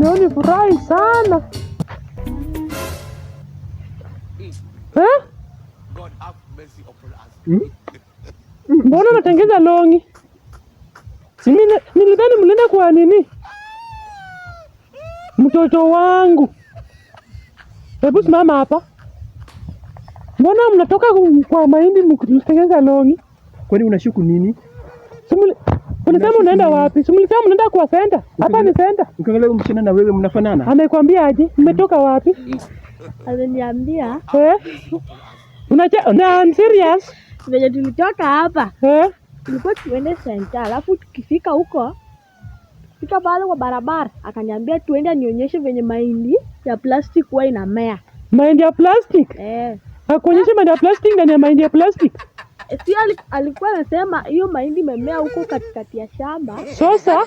Leo nifurahi sana. God have mercy upon us. Mbona unatengeza longi? Si nilidhani mlenda kwa nini? Mtoto wangu. Hebu simama hapa. Mbona mnatoka kwa mahindi mkitengeza longi? Kwani unashuku nini? Ulisema unaenda wapi? Ulisema unaenda kwa center. Hapa ni center. Ukiangalia msichana na wewe mnafanana. Amekwambia aje? Mmetoka wapi? Aliniambia. I'm serious. Venye tulitoka hapa. Tulikuwa tuende center. Alafu tukifika huko, tukifika pale kwa barabara, akaniambia tuende nionyeshe venye mahindi ya plastic huwa inamea. Mahindi ya plastic? Akuonyeshe mahindi ya plastic ndani ya mahindi ya plastic. Si alikuwa anasema hiyo mahindi imemea huko katikati ya shamba. Sasa